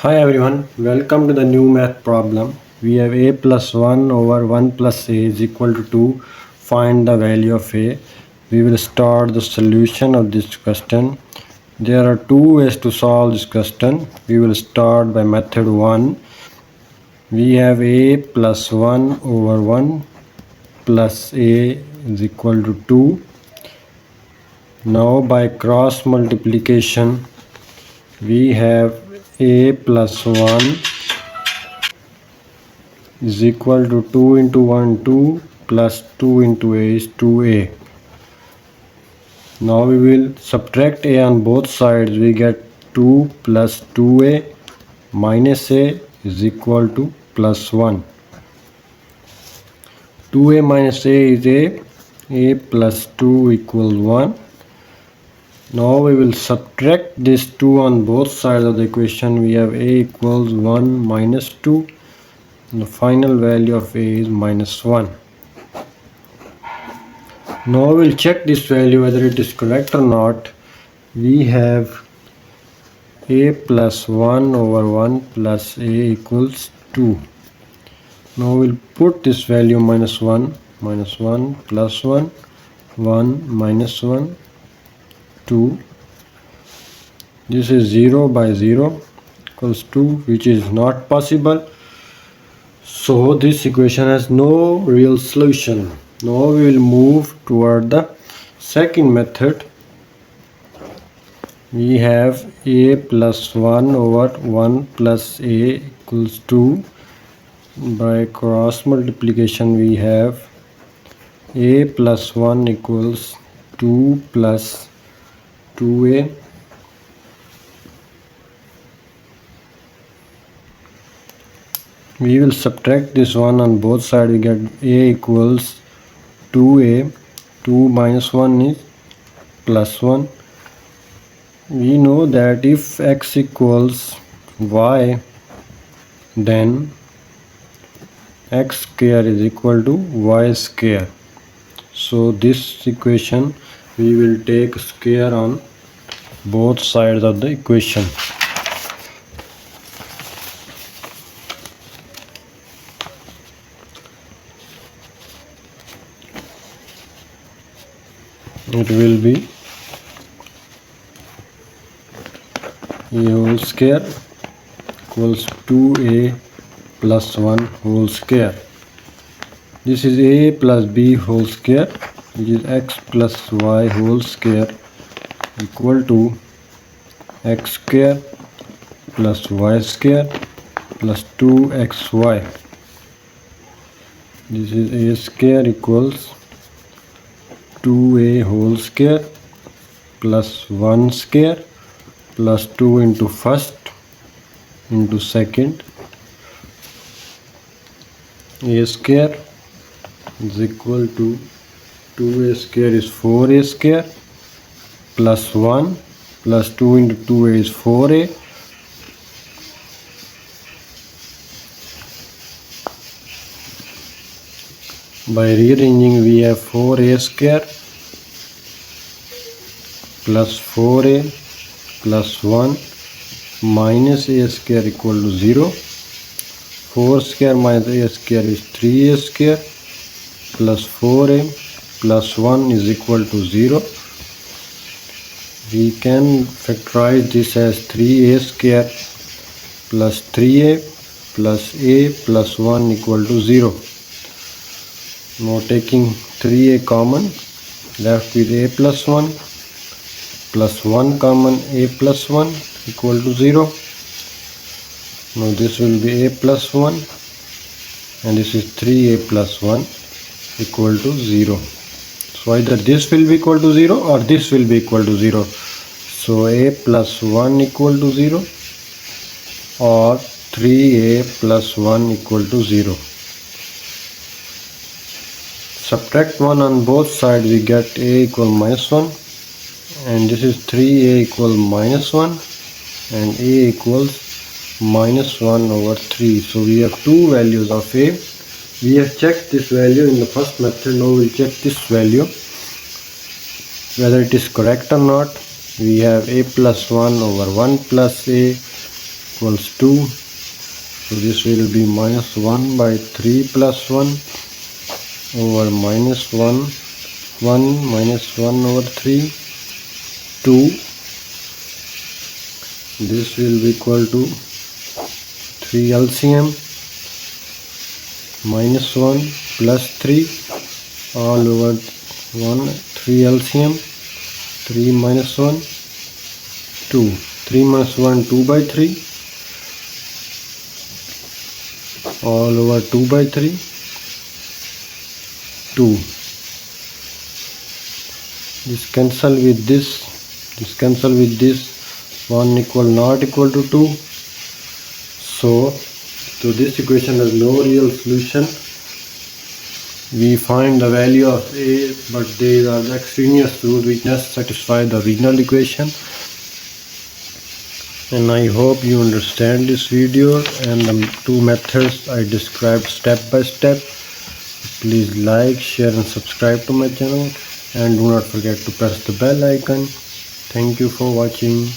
Hi everyone, welcome to the new math problem. We have a plus 1 over 1 plus a is equal to 2. Find the value of a. We will start the solution of this question. There are two ways to solve this question. We will start by method 1. We have a plus 1 over 1 plus a is equal to 2. Now by cross multiplication we have a plus 1 is equal to 2 into 1 2 plus 2 into a is 2a. Now we will subtract a on both sides. We get 2 plus 2a minus a is equal to plus 1. 2a minus a is a plus 2 equals 1. Now we will subtract this 2 on both sides of the equation. We have a equals 1 minus 2. The final value of a is minus 1. Now we'll check this value whether it is correct or not. We have a plus 1 over 1 plus a equals 2. Now we'll put this value minus 1 plus 1 minus 1 2. This is 0 by 0 equals 2, which is not possible. So this equation has no real solution. Now we will move toward the second method. We have a plus 1 over 1 plus a equals 2. By cross multiplication we have a plus 1 equals 2 plus 2a. We will subtract this one on both sides. We get a equals 2a. 2 minus 1 is plus 1. We know that if x equals y, then x square is equal to y square. So this equation we will take square on both sides of the equation. It will be a whole square equals 2a plus 1 whole square. This is a plus b whole square, which is x plus y whole square equal to x square plus y square plus 2xy. This is a square equals 2a whole square plus 1 square plus 2 into first into second. A square is equal to 2a square is 4a square plus 1 plus 2 into 2a is 4a. By rearranging we have 4a square plus 4a plus 1 minus a square equal to 0. 4 square minus a square is 3a square plus 4a plus 1 is equal to 0. We can factorize this as 3a square plus 3a plus a plus 1 equal to 0. Now taking 3a common, left with a plus 1 plus 1 common, a plus 1 equal to 0. Now this will be a plus 1 and this is 3a plus 1 equal to 0. So either this will be equal to 0 or this will be equal to 0. So a plus 1 equal to 0 or 3a plus 1 equal to 0. Subtract 1 on both sides, we get a equal minus 1 and this is 3a equal minus 1 and a equals minus 1 over 3. So we have two values of a. We have checked this value in the first method. Now we will check this value whether it is correct or not. We have a plus 1 over 1 plus a equals 2. So this will be minus 1 by 3 plus 1 over minus 1 minus 1 over 3 2. This will be equal to 3 LCM minus 1 plus 3 all over 1 3 LCM 3 minus 1 2 3 minus 1 2 by 3 all over 2 by 3 2. This cancel with this, cancel with this, 1 equal not equal to 2. So this equation has no real solution. We find the value of a, but these are the extraneous root which just satisfy the original equation. And I hope you understand this video and the two methods I described step by step. Please like, share and subscribe to my channel, and do not forget to press the bell icon. Thank you for watching.